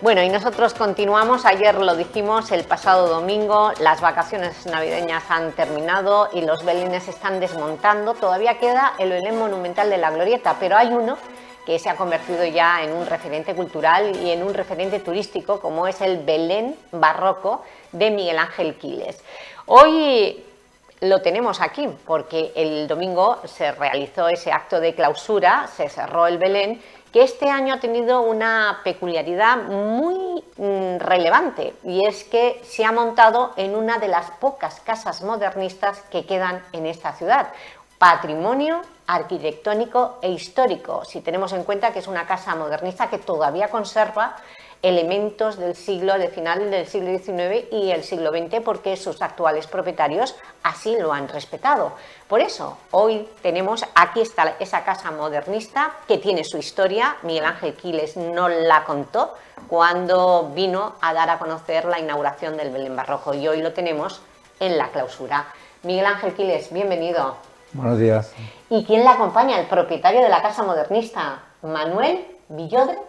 Bueno, y nosotros continuamos, ayer lo dijimos, el pasado domingo, las vacaciones navideñas han terminado y los belenes se están desmontando. Todavía queda el Belén monumental de la Glorieta, pero hay uno que se ha convertido ya en un referente cultural y en un referente turístico, como es el Belén barroco de Miguel Ángel Quiles. Hoy lo tenemos aquí porque el domingo se realizó ese acto de clausura, se cerró el Belén, que este año ha tenido una peculiaridad muy relevante, y es que se ha montado en una de las pocas casas modernistas que quedan en esta ciudad. Patrimonio arquitectónico e histórico, si tenemos en cuenta que es una casa modernista que todavía conserva elementos del final del siglo XIX y el siglo XX, porque sus actuales propietarios así lo han respetado. Por eso, hoy tenemos, aquí está esa casa modernista que tiene su historia. Miguel Ángel Quiles nos la contó cuando vino a dar a conocer la inauguración del Belén barroco, y hoy lo tenemos en la clausura. Miguel Ángel Quiles, bienvenido. Buenos días. ¿Y quién le acompaña? El propietario de la casa modernista, Manuel Villodre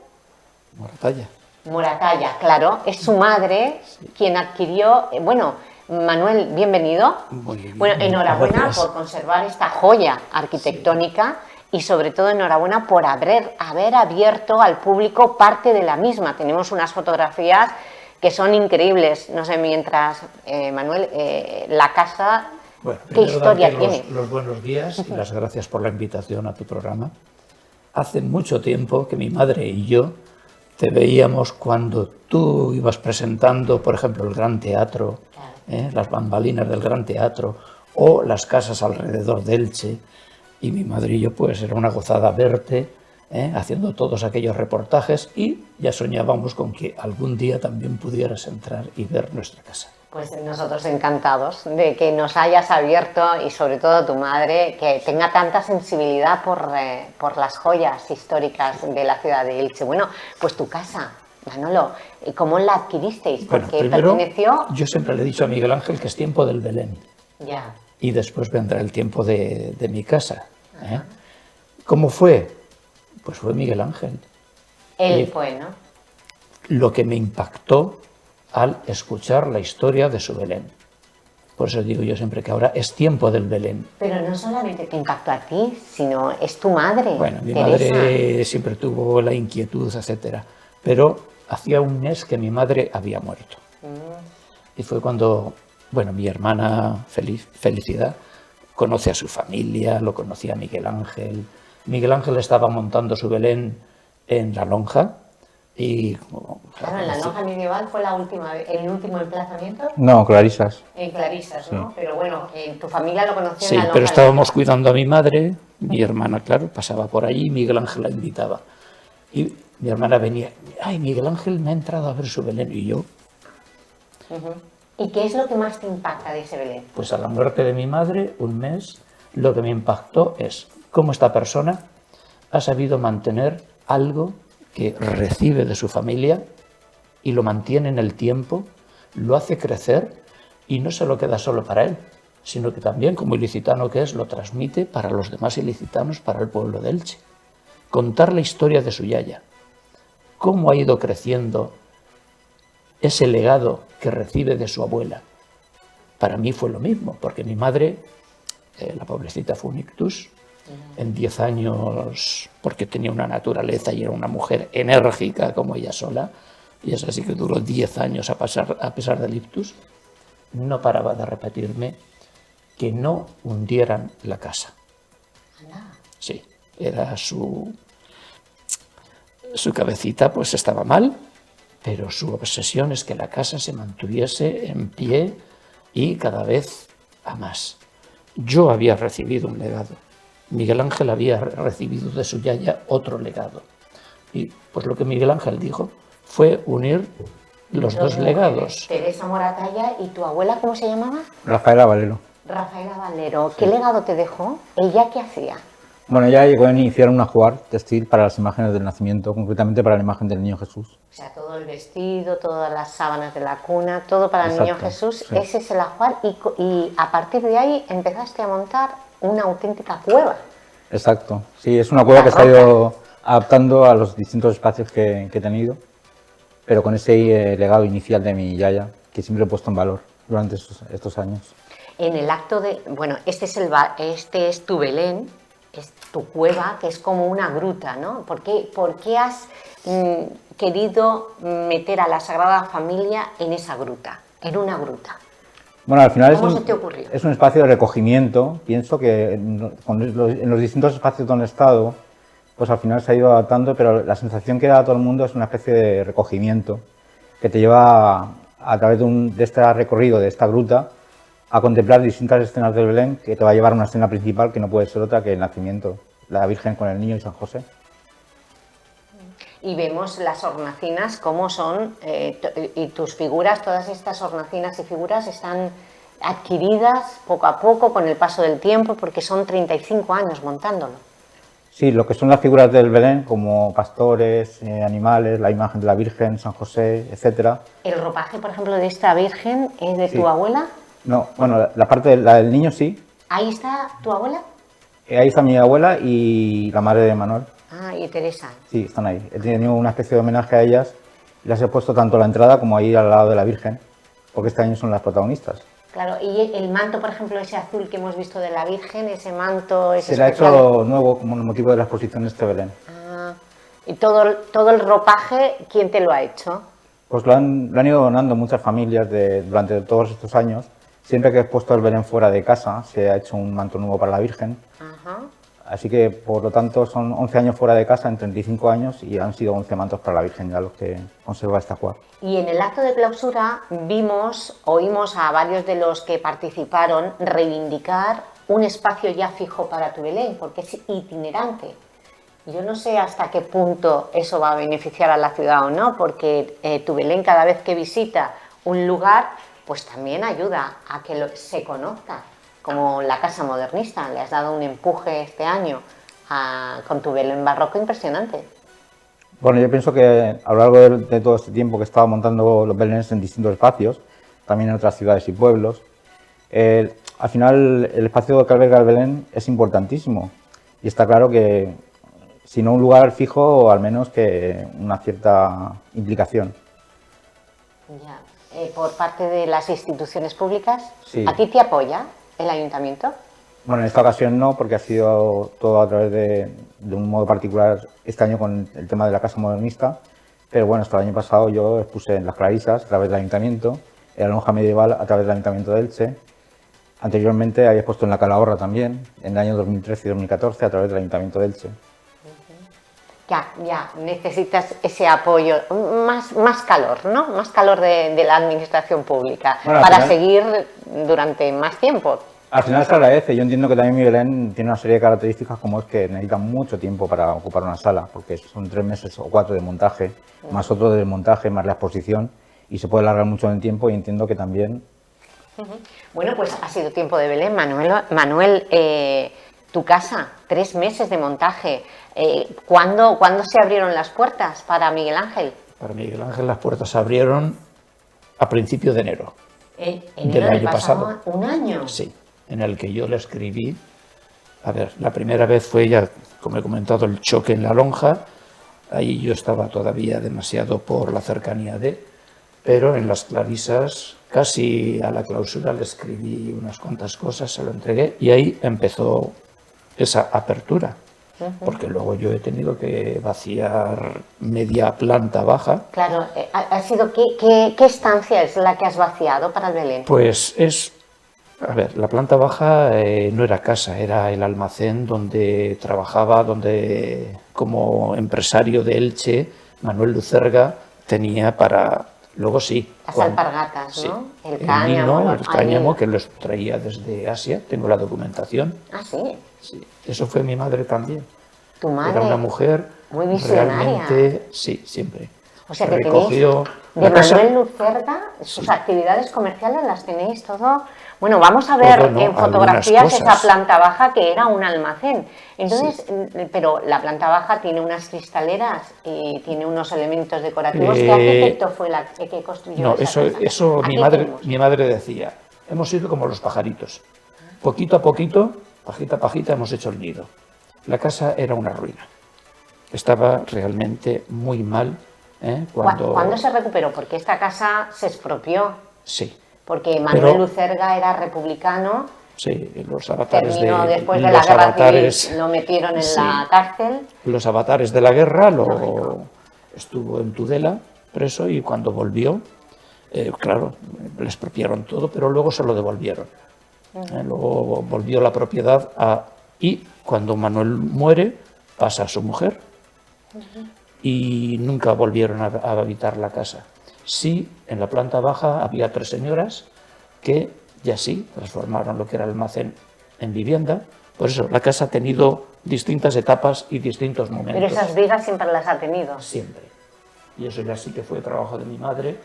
Moratalla. Moratalla, claro, es su madre quien adquirió. Bueno, Manuel, bienvenido. Bueno, enhorabuena por conservar esta joya arquitectónica, y sobre todo enhorabuena por haber abierto al público parte de la misma. Tenemos unas fotografías que son increíbles. No sé, mientras, Manuel, la casa, bueno, ¿qué historia tiene? Los buenos días y las gracias por la invitación a tu programa. Hace mucho tiempo que mi madre y yo te veíamos cuando tú ibas presentando, por ejemplo, el Gran Teatro, las bambalinas del Gran Teatro o las casas alrededor de Elche, y mi madre y yo, pues era una gozada verte haciendo todos aquellos reportajes, y ya soñábamos con que algún día también pudieras entrar y ver nuestra casa. Pues nosotros encantados de que nos hayas abierto, y sobre todo tu madre, que tenga tanta sensibilidad por las joyas históricas de la ciudad de Elche. Bueno, pues tu casa, Manolo, ¿cómo la adquiristeis? Porque Bueno, primero, perteneció... yo siempre le he dicho a Miguel Ángel que es tiempo del Belén. Ya. Y después vendrá el tiempo de mi casa. ¿Cómo fue? Pues fue Miguel Ángel. Él fue, ¿no? Lo que me impactó al escuchar la historia de su Belén. Por eso digo yo siempre que ahora es tiempo del Belén. Pero no solamente te impactó a ti, sino es tu madre. Bueno, mi Teresa. madre siempre tuvo la inquietud, etcétera. Pero hacía un mes que mi madre había muerto. Y fue cuando, bueno, mi hermana Felicidad conoce a su familia, lo conocía a Miguel Ángel. Miguel Ángel estaba montando su Belén en la lonja. Y, claro, en la lonja medieval fue el último emplazamiento. No, Clarisas. En Clarisas, ¿no? Sí. Pero bueno, tu familia lo conocía sí, en la lonja. pero estábamos cuidando a mi madre, mi hermana, claro, pasaba por allí, Miguel Ángel la invitaba. Y mi hermana venía, ay, Miguel Ángel me ha entrado a ver su Belén, y yo. ¿Y qué es lo que más te impacta de ese Belén? Pues a la muerte de mi madre, un mes, lo que me impactó es cómo esta persona ha sabido mantener algo que recibe de su familia y lo mantiene en el tiempo, lo hace crecer, y no se lo queda solo para él, sino que también, como ilicitano que es, lo transmite para los demás ilicitanos, para el pueblo de Elche. Contar la historia de su yaya, cómo ha ido creciendo ese legado que recibe de su abuela. Para mí fue lo mismo, porque mi madre, la pobrecita, fue un ictus. En 10 años, porque tenía una naturaleza y era una mujer enérgica como ella sola, y es así que duró 10 años a pesar del ictus, no paraba de repetirme que no hundieran la casa. Sí, era su cabecita, pues estaba mal, pero su obsesión es que la casa se mantuviese en pie y cada vez a más. Yo había recibido un legado. Miguel Ángel había recibido de su yaya otro legado. Y pues lo que Miguel Ángel dijo fue unir los dos legados. Teresa Moratalla, ¿y tu abuela cómo se llamaba? Rafaela Valero. Rafaela Valero. ¿Qué legado te dejó? ¿Ella qué hacía? Bueno, ella llegó a iniciar un ajuar textil para las imágenes del nacimiento, concretamente para la imagen del Niño Jesús. O sea, todo el vestido, todas las sábanas de la cuna, todo para el Niño Jesús. Sí. Ese es el ajuar, y a partir de ahí empezaste a montar una auténtica cueva. Exacto, sí, es una cueva que se ha ido adaptando a los distintos espacios que he tenido. pero con ese legado inicial de mi yaya, que siempre he puesto en valor durante estos años. En el acto de... Bueno, este es tu Belén, es tu cueva, que es como una gruta, ¿no? ¿Por qué has querido meter a la Sagrada Familia en esa gruta, en una gruta? Bueno, al final ¿Cómo se te ocurrió? es un espacio de recogimiento. Pienso que en los distintos espacios donde he estado, pues al final se ha ido adaptando, pero la sensación que da a todo el mundo es una especie de recogimiento que te lleva a través de este recorrido, de esta gruta, a contemplar distintas escenas del Belén, que te va a llevar a una escena principal que no puede ser otra que el nacimiento, la Virgen con el niño y San José. Y vemos las hornacinas, cómo son, y tus figuras, todas estas hornacinas y figuras están adquiridas poco a poco con el paso del tiempo, porque son 35 años montándolo. Sí, lo que son las figuras del Belén, como pastores, animales, la imagen de la Virgen, San José, etc. ¿El ropaje, por ejemplo, de esta Virgen es de tu abuela? No, bueno, la parte la del niño sí. ¿Ahí está tu abuela? Ahí está mi abuela y la madre de Manuel. Ah, y Teresa. Sí, están ahí. He tenido una especie de homenaje a ellas y las he puesto tanto a la entrada como ahí al lado de la Virgen, porque este año son las protagonistas. Claro, y el manto, por ejemplo, ese azul que hemos visto de la Virgen, ese manto es Se le ha especial. hecho nuevo como motivo de la exposición de este Belén. Ah, y todo el ropaje, ¿quién te lo ha hecho? Pues lo han ido donando muchas familias durante todos estos años. Siempre que he puesto el Belén fuera de casa, se ha hecho un manto nuevo para la Virgen. Ajá. Así que, por lo tanto, son 11 años fuera de casa en 35 años y han sido 11 mantos para la Virgen ya los que conserva esta cuadra. Y en el acto de clausura oímos a varios de los que participaron reivindicar un espacio ya fijo para tu Belén, porque es itinerante. Yo no sé hasta qué punto eso va a beneficiar a la ciudad o no, porque tu Belén cada vez que visita un lugar, pues también ayuda a que se conozca, como la Casa Modernista. Le has dado un empuje este año con tu Belén barroco impresionante. Bueno, yo pienso que a lo largo de todo este tiempo que he estado montando los Belenes en distintos espacios, también en otras ciudades y pueblos, al final el espacio que alberga el Belén es importantísimo y está claro que, si no un lugar fijo, al menos que una cierta implicación. Ya. Por parte de las instituciones públicas, Sí. ¿a ti te apoya el ayuntamiento? Bueno, en esta ocasión no, porque ha sido todo a través de un modo particular este año con el tema de la Casa Modernista, pero bueno, hasta el año pasado yo expuse en Las Clarisas a través del ayuntamiento, en la lonja medieval a través del ayuntamiento de Elche. Anteriormente había expuesto en la Calahorra también, en el año 2013 y 2014 a través del ayuntamiento de Elche. Ya, necesitas ese apoyo, más calor, ¿no? Más calor de la administración pública, Bueno, para final, seguir durante más tiempo. Al final se agradece. Yo entiendo que también mi Belén tiene una serie de características, como es que necesita mucho tiempo para ocupar una sala, porque son 3 meses o 4 de montaje, más otro de desmontaje, más la exposición, y se puede alargar mucho en el tiempo, y entiendo que también... Bueno, pues ha sido tiempo de Belén. Manuel, tu casa, 3 meses de montaje. ¿Cuándo se abrieron las puertas para Miguel Ángel? Para Miguel Ángel las puertas se abrieron a principios de enero. Enero del año pasado. ¿Un año? Sí, en el que yo le escribí. A ver, la primera vez fue ya, como he comentado, el choque en la lonja. Ahí yo estaba todavía demasiado por la cercanía pero en Las Clarisas, casi a la clausura, le escribí unas cuantas cosas, se lo entregué y ahí empezó esa apertura. Porque luego yo he tenido que vaciar media planta baja. Claro, ha sido ¿qué estancia es la que has vaciado para el Belén? Pues a ver, la planta baja no era casa, era el almacén donde trabajaba, donde como empresario de Elche, Manuel Lucerga tenía para... Luego sí. Las alpargatas, ¿no? Sí, El cáñamo. el cáñamo que los traía desde Asia, tengo la documentación. Ah, sí. Sí, eso fue mi madre también. Tu madre. Era una mujer muy visionaria. realmente, sí, siempre. O sea que recogió tenéis, de Manuel Lucerda, sus actividades comerciales las tenéis todo. Bueno, vamos a ver no, en fotografías algunas esa cosas. planta baja que era un almacén. Entonces, pero la planta baja tiene unas cristaleras y tiene unos elementos decorativos. ¿Qué arquitecto fue la que construyó No, esa casa? eso Aquí mi madre decía, hemos sido como los pajaritos. Poquito a poquito, pajita a pajita, hemos hecho el nido. La casa era una ruina. Estaba realmente muy mal ¿Cuándo se recuperó? Porque esta casa se expropió. Sí. Porque Manuel Lucerga era republicano. Sí, los avatares terminó después de la guerra civil, lo metieron en la cárcel. Los avatares de la guerra estuvo en Tudela preso y cuando volvió, claro, le expropiaron todo, pero luego se lo devolvieron. Luego volvió la propiedad y cuando Manuel muere pasa a su mujer y nunca volvieron a habitar la casa. Sí, en la planta baja había 3 señoras que ya sí transformaron lo que era el almacén en vivienda. Por eso la casa ha tenido distintas etapas y distintos momentos. Pero esas vigas siempre las ha tenido. Siempre. Y eso ya sí que fue trabajo de mi madre,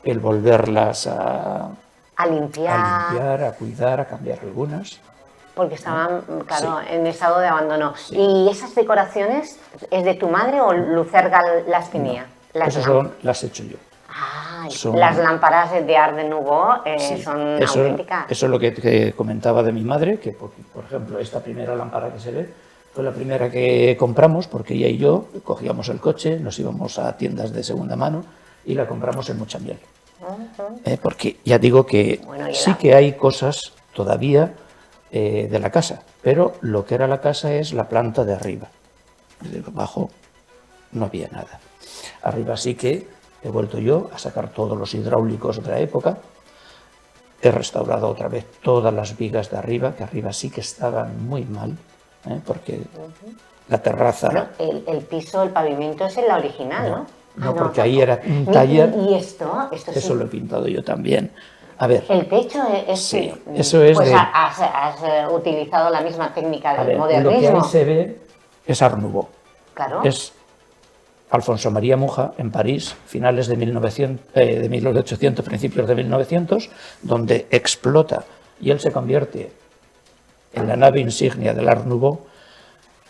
el volverlas a limpiar, a cuidar, a cambiar algunas. Porque estaban, claro, en estado de abandono. Sí. ¿Y esas decoraciones es de tu madre o Lucerga las tenía? No, esas las he hecho yo. Las lámparas de Art Nouveau son auténticas. Eso es lo que comentaba de mi madre, que por ejemplo esta primera lámpara que se ve fue la primera que compramos porque ella y yo cogíamos el coche, nos íbamos a tiendas de segunda mano y la compramos en Muchamiel. Porque ya digo que sí que hay cosas todavía de la casa, pero lo que era la casa es la planta de arriba. De abajo no había nada. Arriba sí que he vuelto yo a sacar todos los hidráulicos de la época. He restaurado otra vez todas las vigas de arriba, que arriba sí que estaban muy mal, porque la terraza... Bueno, el piso, el pavimento es la original, ¿no? No, porque ahí era un taller. ¿Y esto? Eso sí lo he pintado yo también. A ver. El techo es... Sí, eso es pues has utilizado la misma técnica del modernismo. Lo que ahí se ve es Art Nouveau. Claro. Es Alfonso María Mucha en París, finales de 1800, principios de 1900, donde explota y él se convierte en la nave insignia del Art Nouveau.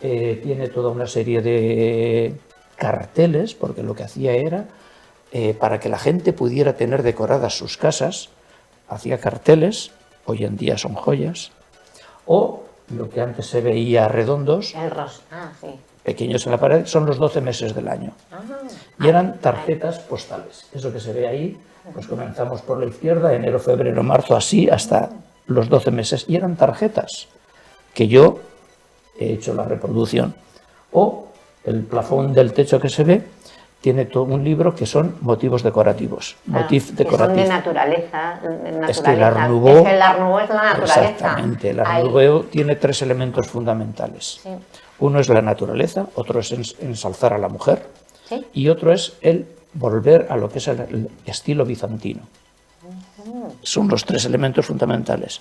Tiene toda una serie de carteles, porque lo que hacía era, para que la gente pudiera tener decoradas sus casas, hacía carteles, hoy en día son joyas, o lo que antes se veía redondos, pequeños en la pared, son los 12 meses del año. Y eran tarjetas postales. Eso que se ve ahí, pues comenzamos por la izquierda, enero, febrero, marzo, así hasta los 12 meses. Y eran tarjetas que yo he hecho la reproducción. O el plafón del techo que se ve tiene todo un libro que son motivos decorativos. Motif decorativo. Son de naturaleza. Es que el Art Nouveau, es la naturaleza. Exactamente. El Art Nouveau tiene 3 elementos fundamentales. Sí. Uno es la naturaleza, otro es ensalzar a la mujer, ¿sí? Y otro es el volver a lo que es el estilo bizantino. Son los 3 elementos fundamentales.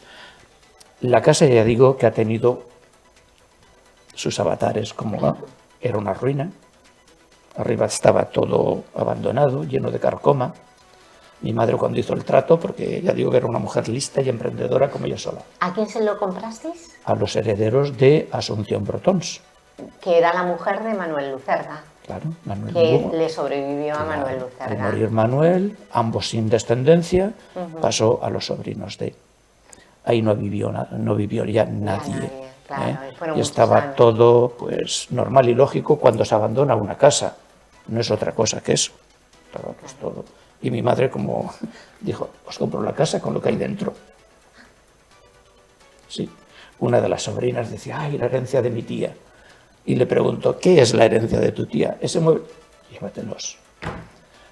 La casa, ya digo, que ha tenido sus avatares, como era una ruina. Arriba estaba todo abandonado, lleno de carcoma. Mi madre cuando hizo el trato, porque ya digo que era una mujer lista y emprendedora como yo sola. ¿A quién se lo comprasteis? A los herederos de Asunción Brotons. Que era la mujer de Manuel Lucerga. Claro, Manuel que le sobrevivió a Manuel Lucerga. Al morir Manuel, ambos sin descendencia, pasó a los sobrinos de... Ahí no vivió ya nadie. Claro, y estaba todo pues normal y lógico cuando se abandona una casa. No es otra cosa que eso. Estaba pues todo. Y mi madre, como dijo, os compro la casa con lo que hay dentro. Sí. Una de las sobrinas decía, ay, la herencia de mi tía. Y le pregunto, ¿qué es la herencia de tu tía? Ese mueble, llévatelos.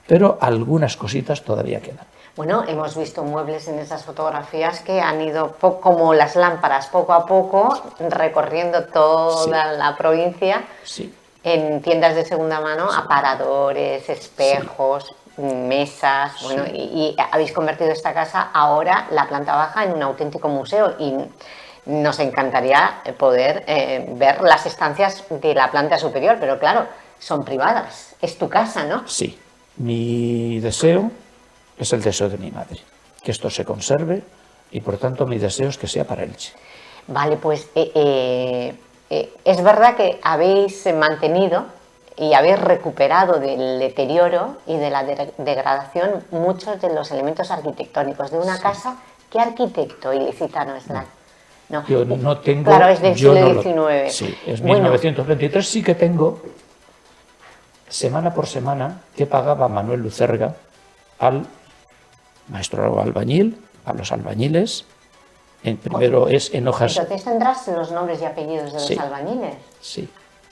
Pero algunas cositas todavía quedan. Bueno, hemos visto muebles en esas fotografías que han ido, como las lámparas, poco a poco, recorriendo toda la provincia, en tiendas de segunda mano, aparadores, espejos, mesas, bueno, y habéis convertido esta casa ahora, la planta baja, en un auténtico museo y nos encantaría poder ver las estancias de la planta superior, pero claro, son privadas, es tu casa, ¿no? Sí, mi deseo es el deseo de mi madre, que esto se conserve y por tanto mi deseo es que sea para Elche. Vale, pues es verdad que habéis mantenido y habéis recuperado del deterioro y de la degradación muchos de los elementos arquitectónicos de una casa. ¿Qué arquitecto ilicitano es la? No. Yo no tengo... Claro, es del siglo XIX. Sí, es 1923, sí que tengo semana por semana qué pagaba Manuel Lucerga al maestro albañil, a los albañiles. Primero es en hojas... Entonces tendrás los nombres y apellidos de Sí. los albañiles. Sí,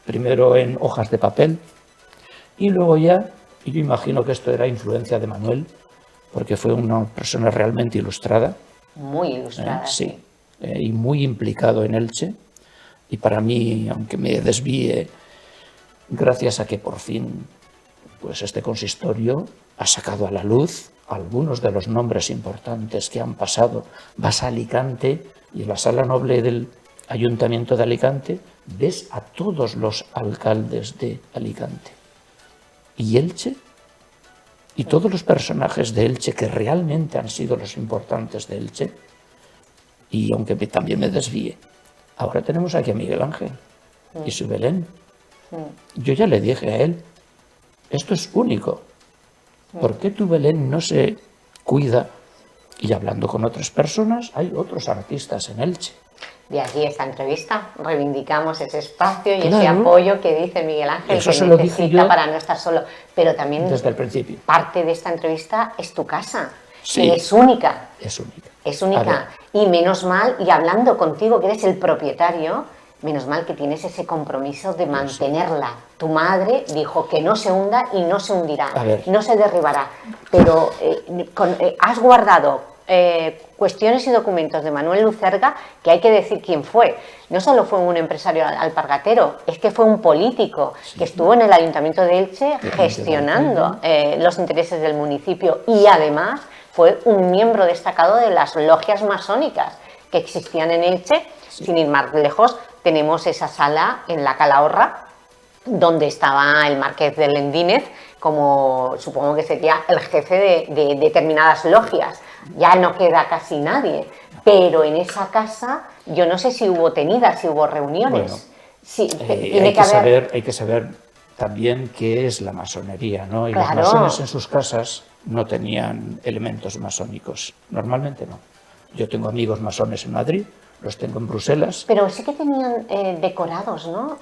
primero en hojas de papel y luego ya, y yo imagino que esto era influencia de Manuel, porque fue una persona realmente ilustrada, Muy ilustrada. sí, y muy implicado en Elche. Y para mí, aunque me desvíe, gracias a que por fin pues este consistorio ha sacado a la luz algunos de los nombres importantes que han pasado. Vas a Alicante y en la sala noble del Ayuntamiento de Alicante ves a todos los alcaldes de Alicante. Y Elche, y todos los personajes de Elche que realmente han sido los importantes de Elche, y aunque también me desvíe, ahora tenemos aquí a Miguel Ángel y su Belén. Yo ya le dije a él, esto es único. ¿Por qué tu Belén no se cuida? Y hablando con otras personas, hay otros artistas en Elche. De aquí esta entrevista, reivindicamos ese espacio y ese Claro. apoyo que dice Miguel Ángel Eso que se lo dije necesita yo para no estar solo. Pero también desde el principio. parte de esta entrevista es tu casa, Sí. que es única. Es única. Es A ver, única. Y menos mal, y hablando contigo, que eres el propietario, menos mal que tienes ese compromiso de mantenerla. Tu madre dijo que no se hunda y no se hundirá, A ver. no se derribará. Pero has guardado cuestiones y documentos de Manuel Lucerga, que hay que decir quién fue. No solo fue un empresario alpargatero, es que fue un político que estuvo en el Ayuntamiento de Elche gestionando los intereses del municipio y además fue un miembro destacado de las logias masónicas que existían en Elche. Sin ir más lejos, tenemos esa sala en la Calahorra donde estaba el marqués de Lendínez, como supongo que sería el jefe de determinadas logias. Ya no queda casi nadie, pero en esa casa yo no sé si hubo tenidas, si hubo reuniones. Bueno, Sí, hay que saber también qué es la masonería, ¿no? Y Claro. los masones en sus casas no tenían elementos masónicos, normalmente no. Yo tengo amigos masones en Madrid, los tengo en Bruselas. Pero sí que tenían decorados, ¿no?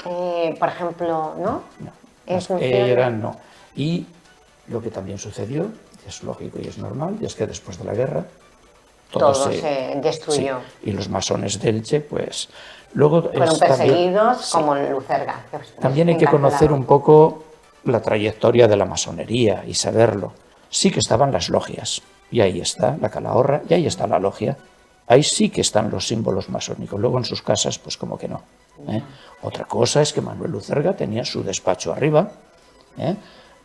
Por ejemplo, ¿no? No, En función- no. Y lo que también sucedió, es lógico y es normal, y es que después de la guerra Todo se destruyó. sí, y los masones de Elche, pues luego Fueron perseguidos como Lucerga. también hay que conocer un poco la trayectoria de la masonería y saberlo. Sí que estaban las logias, y ahí está la Calahorra, y ahí está la logia. Ahí sí que están los símbolos masónicos. Luego en sus casas, pues como que no. Otra cosa es que Manuel Lucerga tenía su despacho arriba,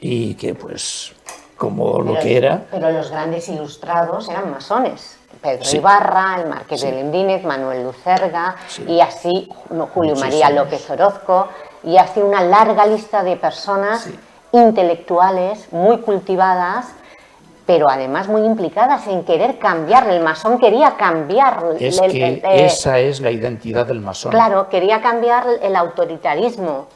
y que pues como lo que era... Pero los grandes ilustrados eran masones. Pedro Sí. Ibarra, el marqués de Lendínez, Manuel Lucerga, Sí. y así Julio María Muchísimos. López Orozco, y así una larga lista de personas Sí. intelectuales, muy cultivadas, pero además muy implicadas en querer cambiar. El masón quería cambiar. Es que esa es la identidad del masón. Claro, quería cambiar el autoritarismo,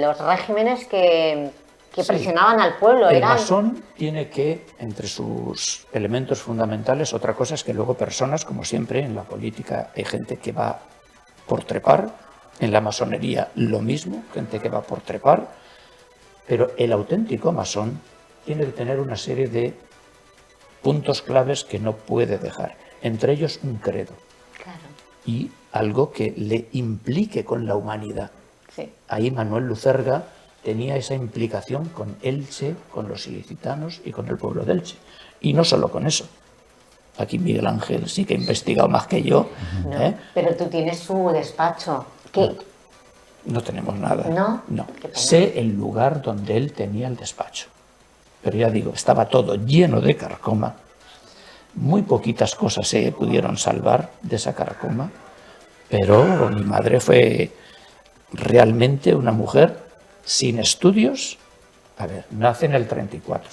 los regímenes que Sí. presionaban al pueblo. El Eran... masón tiene que, entre sus elementos fundamentales, otra cosa es que luego personas, como siempre en la política, hay gente que va por trepar, en la masonería lo mismo, gente que va por trepar, pero el auténtico masón tiene que tener una serie de puntos claves que no puede dejar, entre ellos un credo Claro, y algo que le implique con la humanidad. sí. Ahí Manuel Lucerga tenía esa implicación con Elche, con los ilicitanos y con el pueblo de Elche. Y no solo con eso. Aquí Miguel Ángel sí que ha investigado más que yo. No, pero tú tienes su despacho. No tenemos nada. ¿No? Qué pena. Sé el lugar donde él tenía el despacho. Pero ya digo, estaba todo lleno de carcoma. Muy poquitas cosas se pudieron salvar de esa carcoma. Pero mi madre fue realmente una mujer sin estudios. A ver, nace en el 34.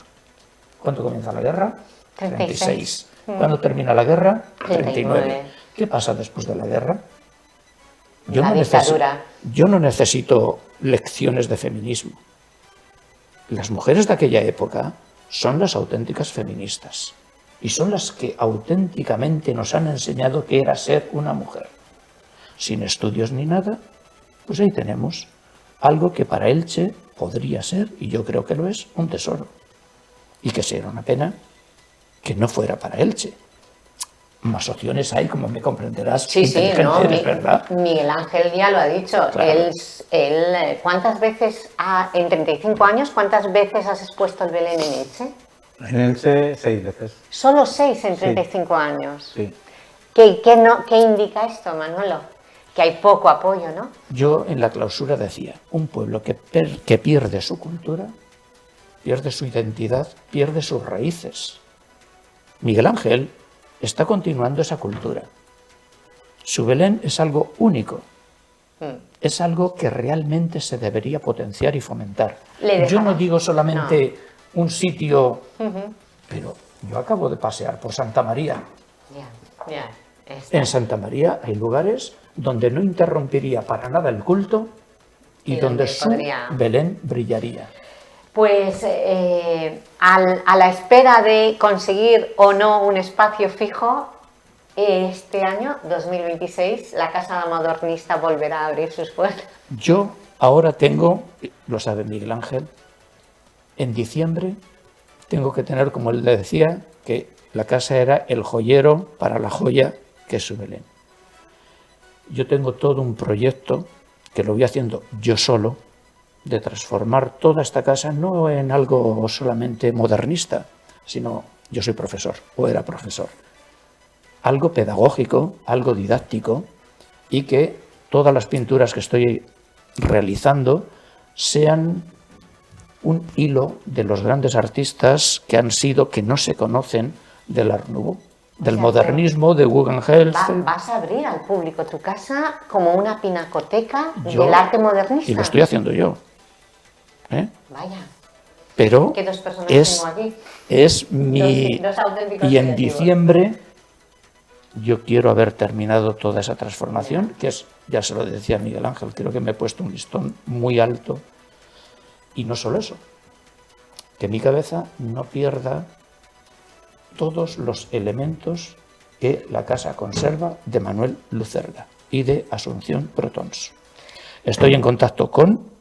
¿Cuándo comienza la guerra? 36. ¿Cuándo termina la guerra? 39. 39. ¿Qué pasa después de la guerra? La dictadura. Yo no necesito lecciones de feminismo. Las mujeres de aquella época son las auténticas feministas y son las que auténticamente nos han enseñado qué era ser una mujer. Sin estudios ni nada, pues ahí tenemos algo que para Elche podría ser, y yo creo que lo es, un tesoro. Y que sería una pena que no fuera para Elche. Más opciones hay, como me comprenderás. Sí, sí, no, ¿verdad? Miguel Ángel ya lo ha dicho. Claro. Él, ¿cuántas veces, en 35 años, cuántas veces has expuesto el Belén en Elche? En Elche 6 veces. Solo 6 en 35 años. Sí. ¿Qué indica esto, Manolo? Que hay poco apoyo, ¿no? Yo en la clausura decía, un pueblo que pierde su cultura, pierde su identidad, pierde sus raíces. Miguel Ángel está continuando esa cultura. Su Belén es algo único. Es algo que realmente se debería potenciar y fomentar. Yo no digo solamente un sitio, pero yo acabo de pasear por Santa María. En Santa María hay lugares donde no interrumpiría para nada el culto y donde su Belén brillaría. Pues a la espera de conseguir o no un espacio fijo, este año, 2026, la Casa Modernista volverá a abrir sus puertas. Yo ahora tengo, lo sabe Miguel Ángel, en diciembre tengo que tener, como él le decía, que la casa era el joyero para la joya que es su Belén. Yo tengo todo un proyecto que lo voy haciendo yo solo, de transformar toda esta casa no en algo solamente modernista, sino yo soy profesor o era profesor. Algo pedagógico, algo didáctico y que todas las pinturas que estoy realizando sean un hilo de los grandes artistas que han sido, que no se conocen, del Art Nouveau, del modernismo, de Guggenheim. ¿Vas a abrir al público tu casa como una pinacoteca del arte modernista? Y lo estoy haciendo yo. Vaya. Pero ¿Qué dos personas tengo aquí? Es mi... Dos auténticos y en creativos. diciembre yo quiero haber terminado toda esa transformación, que es, ya se lo decía Miguel Ángel, creo que me he puesto un listón muy alto. Y no solo eso, que mi cabeza no pierda todos los elementos que la casa conserva de Manuel Lucerga y de Asunción Protons. Estoy en contacto con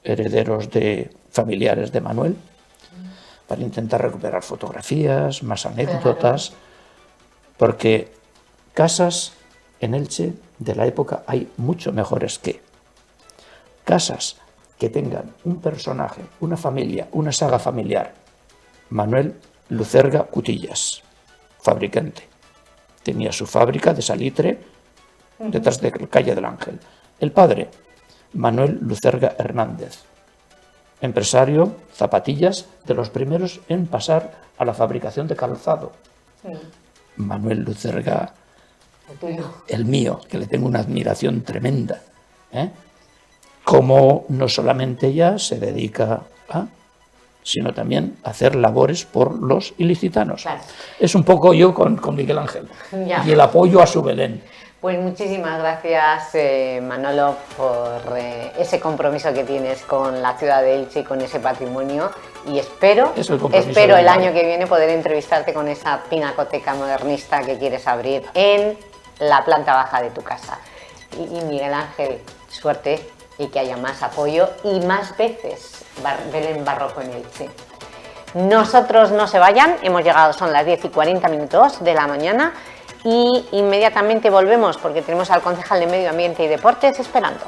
herederos de familiares de Manuel para intentar recuperar fotografías, más anécdotas, porque casas en Elche de la época hay mucho mejores que casas que tengan un personaje, una familia, una saga familiar. Manuel Lucerga Cutillas, fabricante. Tenía su fábrica de salitre detrás de la calle del Ángel. El padre, Manuel Lucerga Hernández, empresario, zapatillas, de los primeros en pasar a la fabricación de calzado. Manuel Lucerga, el mío, que le tengo una admiración tremenda. Como no solamente ya se dedica a, sino también a hacer labores por los ilicitanos. Claro. Es un poco yo con Miguel Ángel. Ya. Y el apoyo a su Belén. Pues muchísimas gracias, Manolo, por ese compromiso que tienes con la ciudad de Elche y con ese patrimonio. Y espero el año que viene poder entrevistarte con esa pinacoteca modernista que quieres abrir en la planta baja de tu casa. Y Miguel Ángel, suerte y que haya más apoyo y más veces Belén Barroco en Elche. Nosotros no se vayan, hemos llegado, son las 10:40 de la mañana. Y inmediatamente volvemos porque tenemos al concejal de Medio Ambiente y Deportes esperando.